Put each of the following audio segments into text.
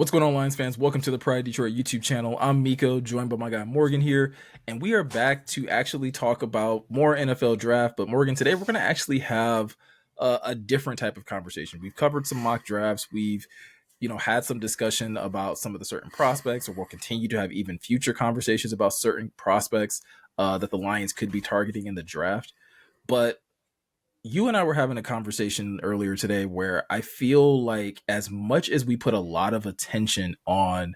What's going on, Lions fans? Welcome to the Pride Detroit YouTube channel. I'm Meko, joined by my guy Morgan here, and we are back to actually talk about more NFL draft. But Morgan, today we're going to actually have a different type of conversation. We've covered some mock drafts. We've had some discussion about some of the certain prospects, or we'll continue to have even future conversations about certain prospects that the Lions could be targeting in the draft. But you and I were having a conversation earlier today where I feel like as much as we put a lot of attention on,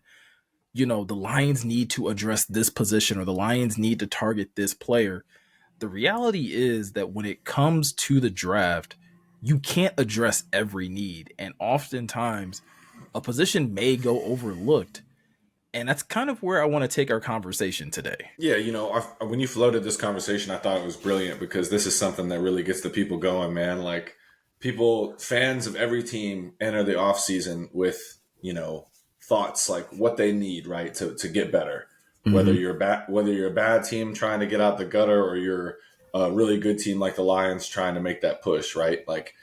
the Lions need to address this position or the Lions need to target this player, the reality is that when it comes to the draft, you can't address every need. And oftentimes a position may go overlooked. And that's kind of where I want to take our conversation today. Yeah, when you floated this conversation, I thought it was brilliant because this is something that really gets the people going, man. Like fans of every team enter the offseason with, thoughts like what they need, right, to get better. Mm-hmm. Whether you're a bad team trying to get out the gutter or you're a really good team like the Lions trying to make that push, right? Like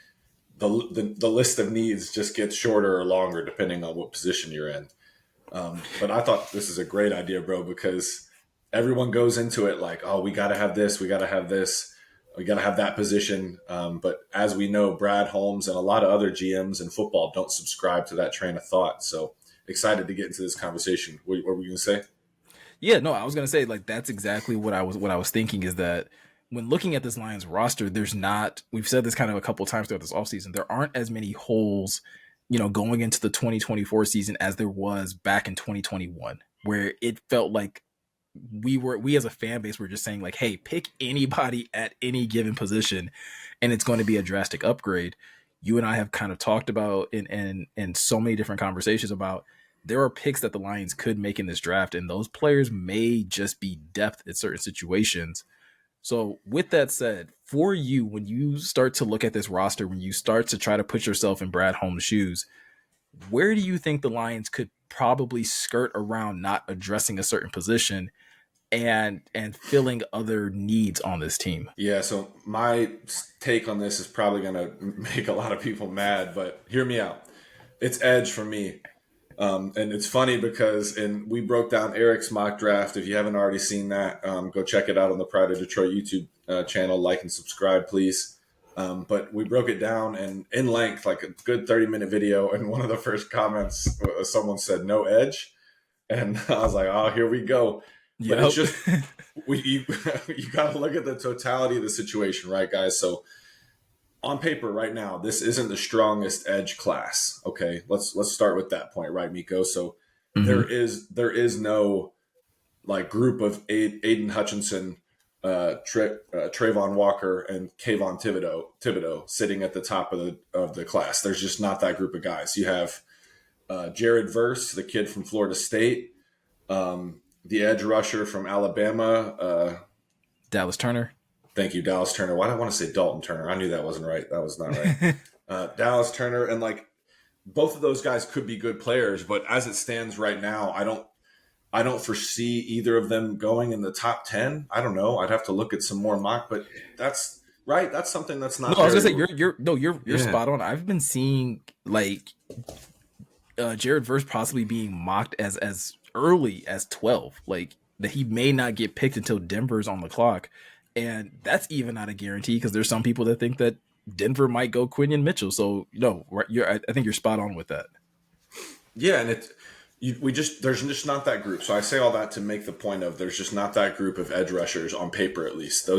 the list of needs just gets shorter or longer depending on what position you're in. But I thought this is a great idea, bro, because everyone goes into it like, oh, we got to have this, we got to have this, we got to have that position. But as we know, Brad Holmes and a lot of other GMs in football don't subscribe to that train of thought. So excited to get into this conversation. What were you going to say? Yeah, no, I was going to say, like, that's exactly what I was thinking is that when looking at this Lions roster, we've said this kind of a couple of times throughout this offseason, there aren't as many holes going into the 2024 season as there was back in 2021, where it felt like we as a fan base were just saying like, hey, pick anybody at any given position and it's going to be a drastic upgrade. You and I have kind of talked about in so many different conversations about there are picks that the Lions could make in this draft, and those players may just be depth in certain situations. So with that said, for you, when you start to look at this roster, when you start to try to put yourself in Brad Holmes' shoes, where do you think the Lions could probably skirt around not addressing a certain position and filling other needs on this team? Yeah, so my take on this is probably going to make a lot of people mad, but hear me out. It's edge for me. And it's funny because we broke down Eric's mock draft. If you haven't already seen that, go check it out on the Pride of Detroit YouTube channel. Like and subscribe, please. But we broke it down and in length, like a good 30-minute video. And one of the first comments, someone said, no edge. And I was like, oh, here we go. But It's just, you got to look at the totality of the situation, right, guys? So on paper right now, this isn't the strongest edge class. Okay, let's start with that point, right, Meko? So there is no like group of Aiden Hutchinson, Trayvon Walker, and Kayvon Thibodeau sitting at the top of the class. There's just not that group of guys. You have Jared Verse, the kid from Florida State, the edge rusher from Alabama, Dallas Turner. Thank you, Dallas Turner. Why do I want to say Dalton Turner? I knew that wasn't right. That was not right. Dallas Turner, and like both of those guys could be good players, but as it stands right now, I don't foresee either of them going in the top 10. I don't know. I'd have to look at some more mock, but that's right. That's something that's not. No, I was gonna say you're spot on. I've been seeing like Jared Verse possibly being mocked as early as 12, like that he may not get picked until Denver's on the clock. And that's even not a guarantee because there's some people that think that Denver might go Quinion Mitchell. So I think you're spot on with that. Yeah, and there's just not that group. So I say all that to make the point of there's just not that group of edge rushers on paper, at least.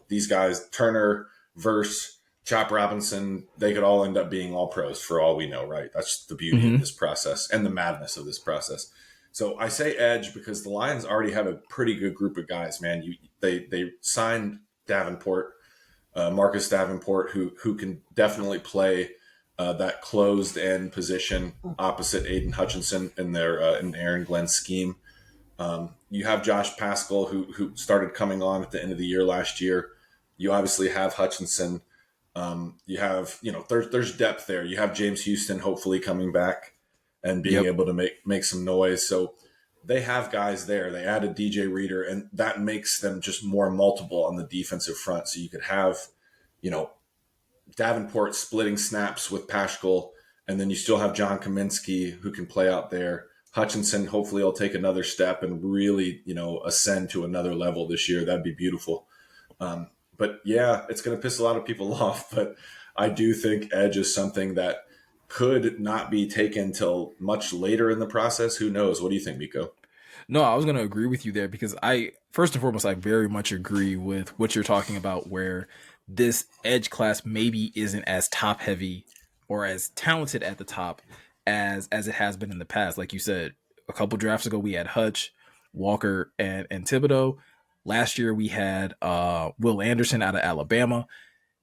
These guys, Turner, Verse, Chop Robinson, they could all end up being all pros for all we know, right? That's the beauty of this process and the madness of this process. So I say edge because the Lions already have a pretty good group of guys, man. They signed Davenport, Marcus Davenport, who can definitely play that closed end position opposite Aiden Hutchinson in their in Aaron Glenn's scheme. You have Josh Paschal, who started coming on at the end of the year last year. You obviously have Hutchinson. You have there's depth there. You have James Houston hopefully coming back and being able to make some noise. So they have guys there. They added DJ Reader, and that makes them just more multiple on the defensive front. So you could have, Davenport splitting snaps with Paschal and then you still have John Kaminsky who can play out there. Hutchinson hopefully will take another step and really, ascend to another level this year. That'd be beautiful. But yeah, it's going to piss a lot of people off. But I do think edge is something that could not be taken till much later in the process. Who knows? What do you think, Miko? No, I was going to agree with you there because first and foremost, I very much agree with what you're talking about, where this edge class maybe isn't as top heavy or as talented at the top as it has been in the past. Like you said, a couple drafts ago, we had Hutch, Walker, and Thibodeau. Last year, we had Will Anderson out of Alabama.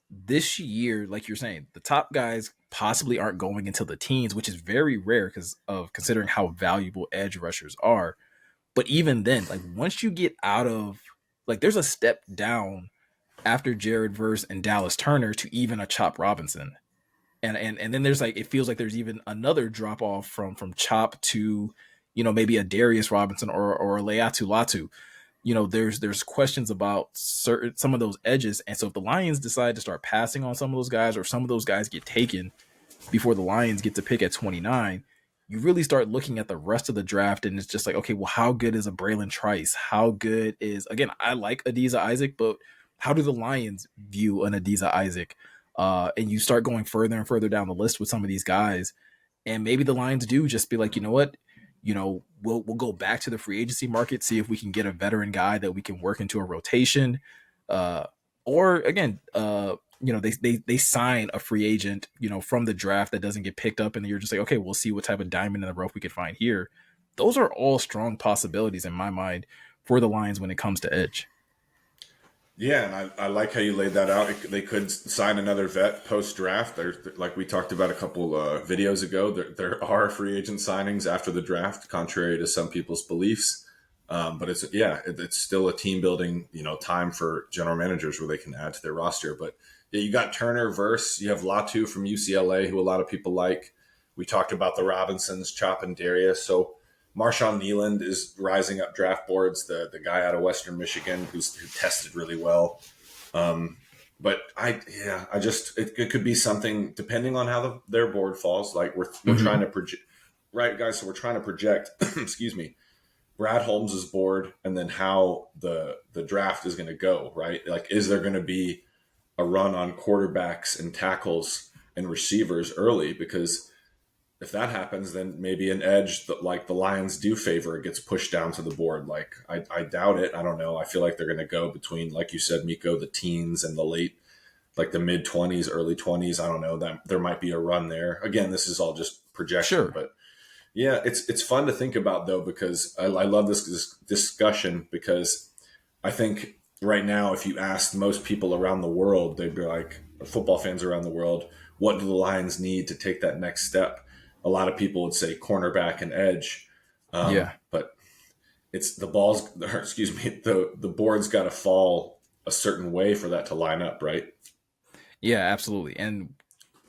This year, like you're saying, the top guys possibly aren't going until the teens, which is very rare because of considering how valuable edge rushers are. But even then, like once you get out of like there's a step down after Jared Verse and Dallas Turner to even a Chop Robinson. And then there's like it feels like there's even another drop off from Chop to, maybe a Darius Robinson or a Leatu Latu. There's questions about some of those edges. And so if the Lions decide to start passing on some of those guys, or some of those guys get taken before the Lions get to pick at 29, you really start looking at the rest of the draft, and it's just like, okay, well, how good is a Braylon Trice? How good is, again, I like Adiza Isaac, but how do the Lions view an Adiza Isaac? And you start going further and further down the list with some of these guys, and maybe the Lions do just be like, you know what, we'll go back to the free agency market, see if we can get a veteran guy that we can work into a rotation, uh, or again, they sign a free agent, from the draft that doesn't get picked up, and you're just like, okay, we'll see what type of diamond in the rough we can find here. Those are all strong possibilities in my mind for the Lions when it comes to edge. Yeah, and I like how you laid that out. They could sign another vet post draft. There's, like we talked about a couple videos ago, there are free agent signings after the draft, contrary to some people's beliefs. But it's still a team building, time for general managers where they can add to their roster. But yeah, you got Turner, Verse, you have Latu from UCLA, who a lot of people like. We talked about the Robinsons, Chop and Darius. So Marshawn Nealand is rising up draft boards. The guy out of Western Michigan who tested really well. But it could be something depending on how their board falls. Like we're trying to project, right, guys? So we're trying to project. excuse me, Brad Holmes's board, and then how the draft is going to go. Right, like is there going to be a run on quarterbacks and tackles and receivers early? Because if that happens, then maybe an edge that like the Lions do favor gets pushed down to the board. Like I doubt it. I don't know. I feel like they're going to go between, like you said, Miko, the teens and the late, like the mid 20s, early 20s. I don't know, that there might be a run there. Again, this is all just projection, Sure. but yeah, it's fun to think about though, because I love this discussion, because I think right now, if you asked most people around the world, they'd be like, football fans around the world, what do the Lions need to take that next step? A lot of people would say cornerback and edge. Yeah. But it's the balls, or excuse me, the board's got to fall a certain way for that to line up, right? Yeah, absolutely. And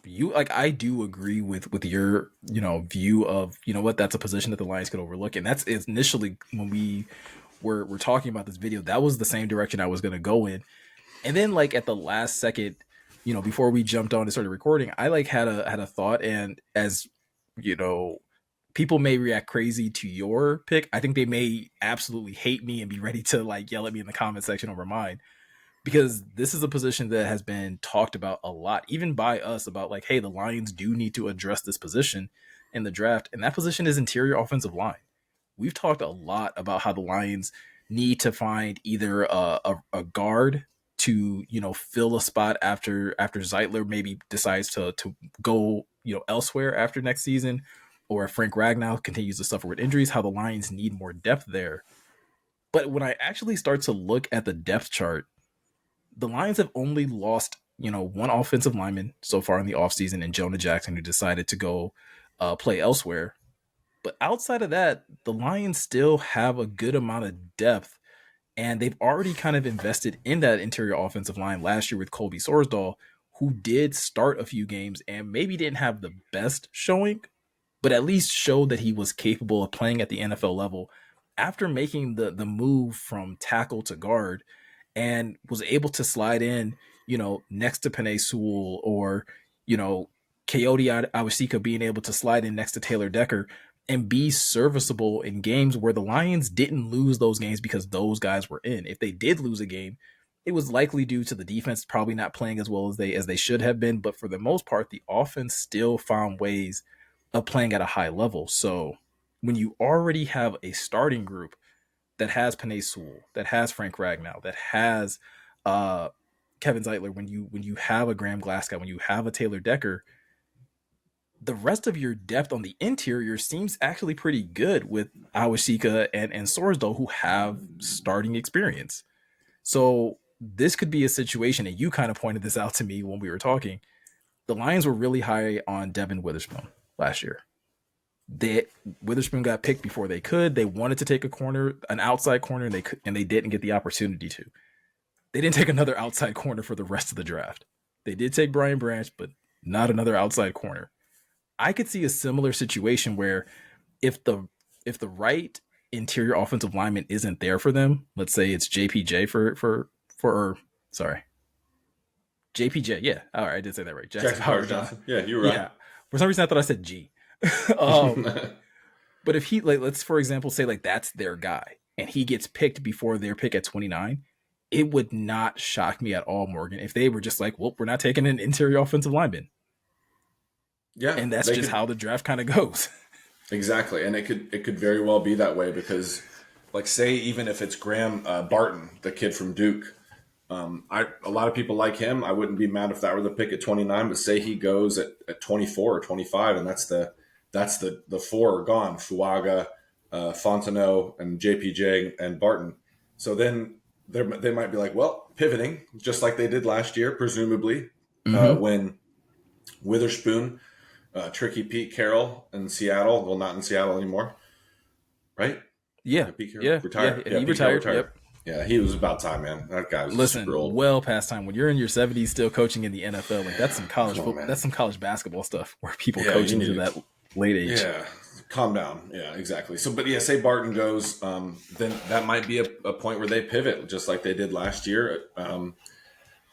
I do agree with your, view of, what, that's a position that the Lions could overlook. And that's initially when we're talking about this video, that was the same direction I was going to go in. And then like at the last second, before we jumped on and started recording, I like had a thought, and as you know, people may react crazy to your pick. I think they may absolutely hate me and be ready to like yell at me in the comment section over mine, because this is a position that has been talked about a lot, even by us, about like, hey, the Lions do need to address this position in the draft, and that position is interior offensive line. We've talked a lot about how the Lions need to find either a guard to, fill a spot after Zeitler maybe decides to go, elsewhere after next season, or if Frank Ragnow continues to suffer with injuries, how the Lions need more depth there. But when I actually start to look at the depth chart, the Lions have only lost, one offensive lineman so far in the offseason, in Jonah Jackson, who decided to go play elsewhere. But outside of that, the Lions still have a good amount of depth, and they've already kind of invested in that interior offensive line last year with Colby Sorsdahl, who did start a few games and maybe didn't have the best showing, but at least showed that he was capable of playing at the NFL level after making the move from tackle to guard, and was able to slide in, next to Penei Sewell, or, you know, Coyote Awashika being able to slide in next to Taylor Decker and be serviceable in games where the Lions didn't lose those games because those guys were in. If they did lose a game, it was likely due to the defense probably not playing as well as they should have been. But for the most part, the offense still found ways of playing at a high level. So when you already have a starting group that has Panay Sewell, that has Frank Ragnow, that has uh, Kevin Zeitler, when you have a Graham Glasgow, when you have a Taylor Decker, the rest of your depth on the interior seems actually pretty good with Awashika and Sorsdal, who have starting experience. So this could be a situation, and you kind of pointed this out to me when we were talking. The Lions were really high on Devin Witherspoon last year. They Witherspoon got picked before they could. They wanted to take a corner, an outside corner, and they didn't get the opportunity to. They didn't take another outside corner for the rest of the draft. They did take Brian Branch, but not another outside corner. I could see a similar situation where if the if the right interior offensive lineman isn't there for them, let's say it's JPJ for sorry, JPJ. Yeah, all right, I did say that right. Jackson Jackson Powers Powers Johnson. Yeah, you were Yeah, for some reason I thought I said G. um, right. but if he like, let's for example say like that's their guy and he gets picked before their pick at 29, it would not shock me at all, Morgan, if they were just like, well, we're not taking an interior offensive lineman, Yeah, and that's they just could how the draft kind of goes. exactly, and it could very well be that way because, like, say even if it's Graham Barton, the kid from Duke, a lot of people like him. I wouldn't be mad if that were the pick at 29, but say he goes at 24 or 25, and that's the four are gone: Fuaga, Fontenot, and JPJ and Barton. So then they might be like, well, pivoting just like they did last year, presumably, Mm-hmm. when Witherspoon, Tricky Pete Carroll in Seattle. Well, not in Seattle anymore, right? Yeah, Yeah, Pete Carroll yeah, yeah. retired. Yeah, He Pete Carroll retired. retired. Yep. Yeah, he was about time, man. That guy was super Listen, old. well past time. When you're in your 70s still coaching in the NFL, like that's some college Come on, football, man. that's some college basketball stuff where people Yeah, you coaching into need that to. late age. Yeah, calm down. Yeah, exactly. So, but yeah, say Barton goes, then that might be a point where they pivot, just like they did last year.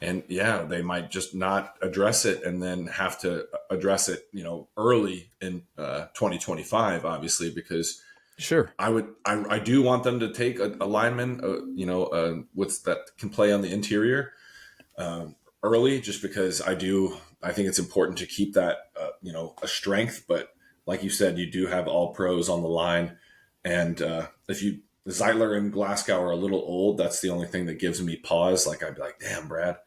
And yeah, they might just not address it, and then have to address it, early in 2025, obviously, because Sure. I do want them to take a lineman, what's that can play on the interior early, just because I think it's important to keep that, a strength. But like you said, you do have all pros on the line, and if you Zeitler and Glasgow are a little old, that's the only thing that gives me pause. Like I'd be like, damn, Brad.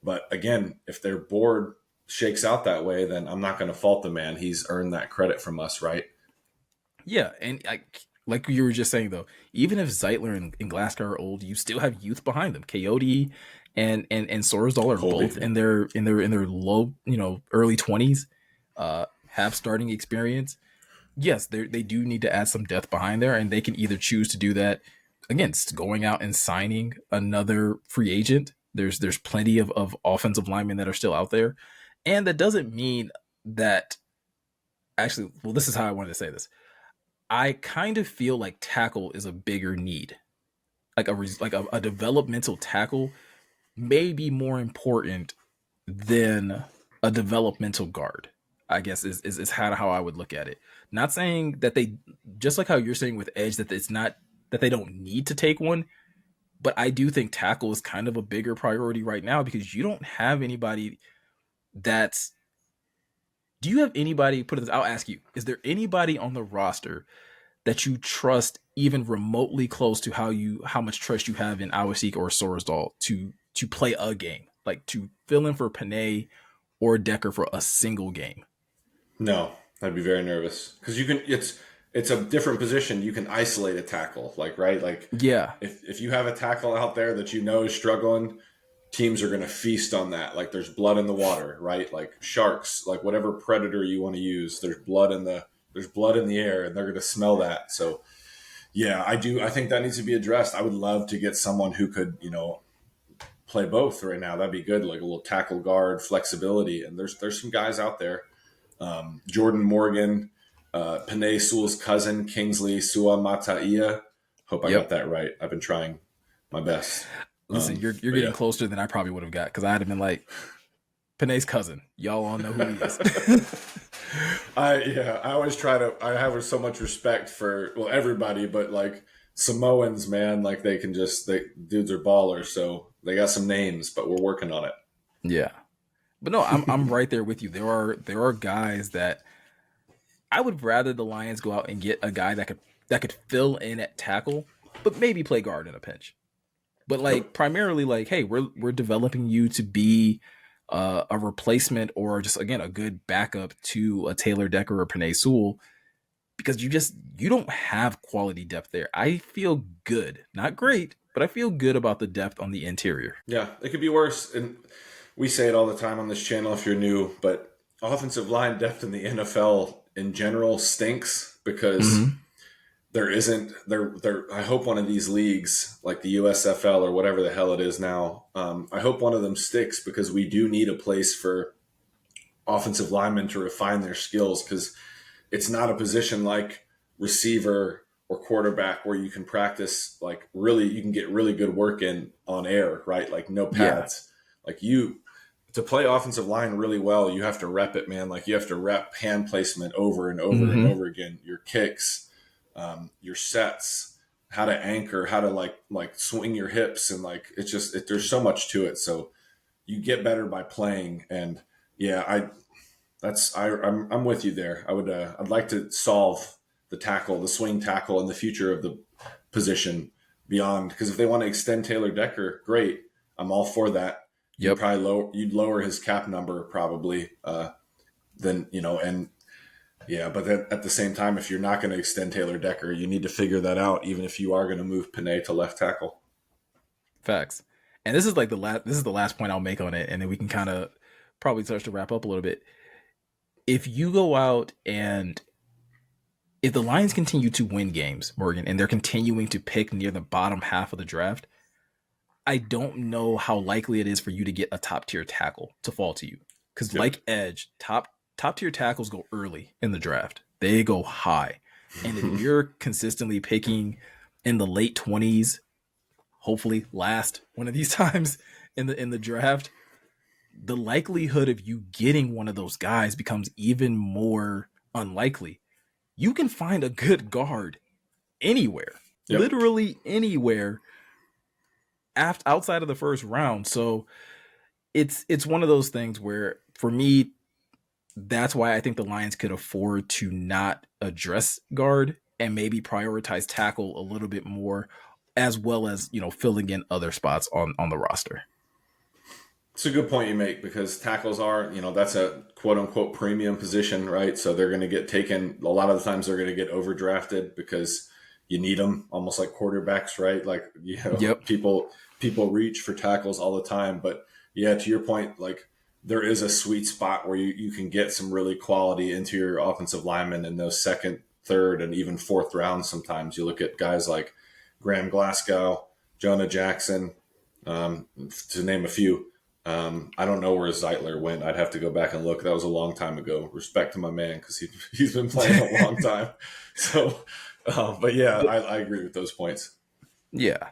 But again, if their board shakes out that way, then I'm not going to fault the man. He's earned that credit from us, right? Yeah, and like you were just saying though, even if Zeitler and Glasgow are old, you still have youth behind them. Coyote and Sorsdal are Colby, both yeah. in their low, early 20s, have starting experience. Yes, they do need to add some depth behind there, and they can either choose to do that against going out and signing another free agent. There's plenty of offensive linemen that are still out there, and that doesn't mean that actually. Well, this is how I wanted to say this. I kind of feel like tackle is a bigger need. A developmental tackle may be more important than a developmental guard. I guess is how I would look at it. Not saying that they, just like how you're saying with edge, that it's not that they don't need to take one, but I do think tackle is kind of a bigger priority right now because you don't have anybody that's. Do you have anybody? Put it. I'll ask you: is there anybody on the roster that you trust even remotely close to how much trust you have in Awasik or Sorsdal to play a game, like to fill in for Panay or Decker for a single game? No, I'd be very nervous because you can. It's a different position. You can isolate a tackle, like right, like Yeah, if you have a tackle out there that is struggling, teams are going to feast on that. Like there's blood in the water, right? Like sharks, like whatever predator you want to use. There's blood in the air, and they're going to smell that. So yeah, I do. I think that needs to be addressed. I would love to get someone who could, play both right now. That'd be good, like a little tackle guard flexibility. And there's some guys out there. Jordan Morgan, Panay Sewell's cousin, Kingsley Suamataia. Hope I got yep. that right. I've been trying my best. Listen, you're But getting yeah, closer than I probably would have got because I'd have been like Panay's cousin. Y'all all know who he is. I always try to. I have so much respect for everybody, but like Samoans, man, like they can just they dudes are ballers, so they got some names, but we're working on Yeah. But no, I'm right there with you. There are guys that I would rather the Lions go out and get a guy that could fill in at tackle, but maybe play guard in a pinch. But like Yep. primarily, like, hey, we're developing you to be a replacement or just again a good backup to a Taylor Decker or Panay Sewell because you don't have quality depth there. I feel good, not great, but I feel good about the depth on the interior. Yeah, it could be worse, and we say it all the time on this channel if you're new, but offensive line depth in the NFL in general stinks because Mm-hmm. there isn't there. I hope one of these leagues, like the USFL or whatever the hell it is now, I hope one of them sticks because we do need a place for offensive linemen to refine their skills because it's not a position like receiver or quarterback where you can practice like really you can get really good work in on air, right? Like no Yeah. pads. Like you to play offensive line really well, you have to rep it, man. Like you have to rep hand placement over and over and Mm-hmm. over again. Your kicks, your sets, how to anchor, how to like swing your hips, and like it's just there's so much to it. So you get better by playing, and yeah, I'm with you there. I'd like to solve the tackle, the swing tackle, and the future of the position beyond because if they want to extend Taylor Decker, great. I'm all for that. Yep. You'd lower his cap number probably. Then and yeah, but then at the same time, if you're not going to extend Taylor Decker, you need to figure that out. Even if you are going to move Panay to left tackle. Facts. And this is like this is the last point I'll make on it, and then we can kind of probably start to wrap up a little bit. If you go out and if the Lions continue to win games, Morgan, and they're continuing to pick near the bottom half of the draft, I don't know how likely it is for you to get a top tier tackle to fall to you. Because Yep. like Edge, top tier tackles go early in the draft. They go high. And if you're consistently picking in the late 20s, hopefully last one of these times in the draft, the likelihood of you getting one of those guys becomes even more unlikely. You can find a good guard anywhere, Yep. literally anywhere outside of the first round. So it's one of those things where for me that's why I think the Lions could afford to not address guard and maybe prioritize tackle a little bit more as well as, filling in other spots on the roster. It's a good point you make because tackles are, that's a quote unquote premium position, right? So they're going to get taken. A lot of the times they're going to get overdrafted because you need them almost like quarterbacks, right? Like, Yep. people reach for tackles all the time. But yeah, to your point, like there is a sweet spot where you can get some really quality interior offensive linemen in those second, third, and even fourth rounds. Sometimes you look at guys like Graham Glasgow, Jonah Jackson, to name a few. I don't know where Zeitler went. I'd have to go back and look. That was a long time ago. Respect to my man because he's been playing a long time. So, but yeah, But I agree with those points. yeah.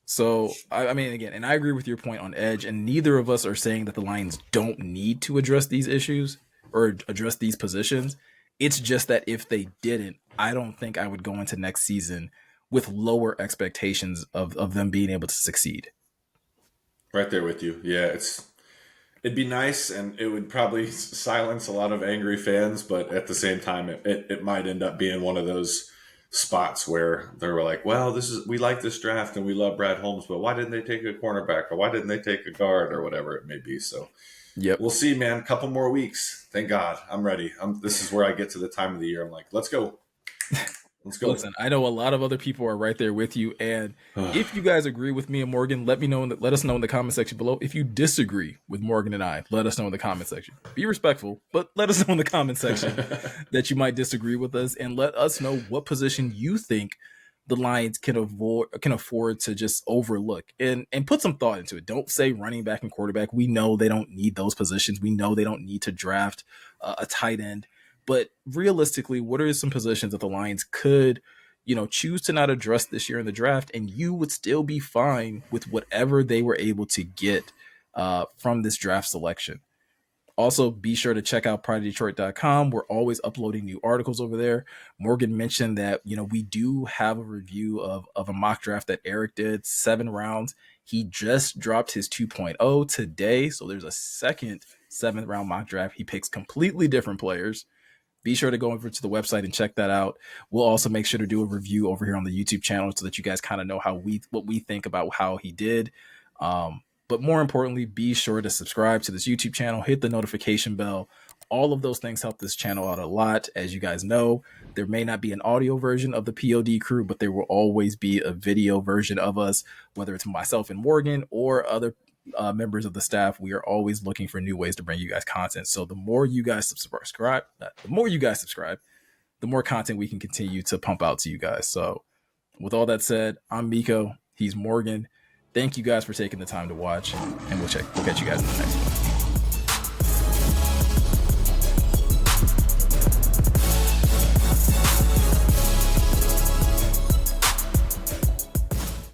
So I mean again, and I agree with your point on Edge, and neither of us are saying that the Lions don't need to address these issues or address these positions. It's just that if they didn't, I don't think I would go into next season with lower expectations of them being able to succeed. Right there with you. Yeah, it'd be nice, and it would probably silence a lot of angry fans. But at the same time, it might end up being one of those spots where they were like, "Well, we like this draft and we love Brad Holmes, but why didn't they take a cornerback or why didn't they take a guard or whatever it may be?" So Yep. we'll see, man. Couple more weeks. Thank God. I'm ready. This is where I get to the time of the year. I'm like, let's go. Let's go. Listen, I know a lot of other people are right there with you, and if you guys agree with me and Morgan, let us know in the comment section below. If you disagree with Morgan and I, let us know in the comment section. Be respectful, but let us know in the comment section that you might disagree with us, and let us know what position you think the Lions can afford to just overlook and put some thought into it. Don't say running back and quarterback. We know they don't need those positions. We know they don't need to draft a tight end. But realistically, what are some positions that the Lions could, choose to not address this year in the draft, and you would still be fine with whatever they were able to get from this draft selection? Also, be sure to check out pridedetroit.com. We're always uploading new articles over there. Morgan mentioned that, we do have a review of a mock draft that Eric did, 7 rounds. He just dropped his 2.0 today. So there's a second 7th round mock draft. He picks completely different players. Be sure to go over to the website and check that out. We'll also make sure to do a review over here on the YouTube channel so that you guys kind of know what we think about how he did. But more importantly, be sure to subscribe to this YouTube channel, hit the notification bell. All of those things help this channel out a lot. As you guys know, there may not be an audio version of the POD crew, but there will always be a video version of us, whether it's myself and Morgan or other members of the staff. We are always looking for new ways to bring you guys content. So the more you guys subscribe, the more content we can continue to pump out to you guys. So with all that said, I'm Meko. He's Morgan. Thank you guys for taking the time to watch, and we'll catch you guys in the next one.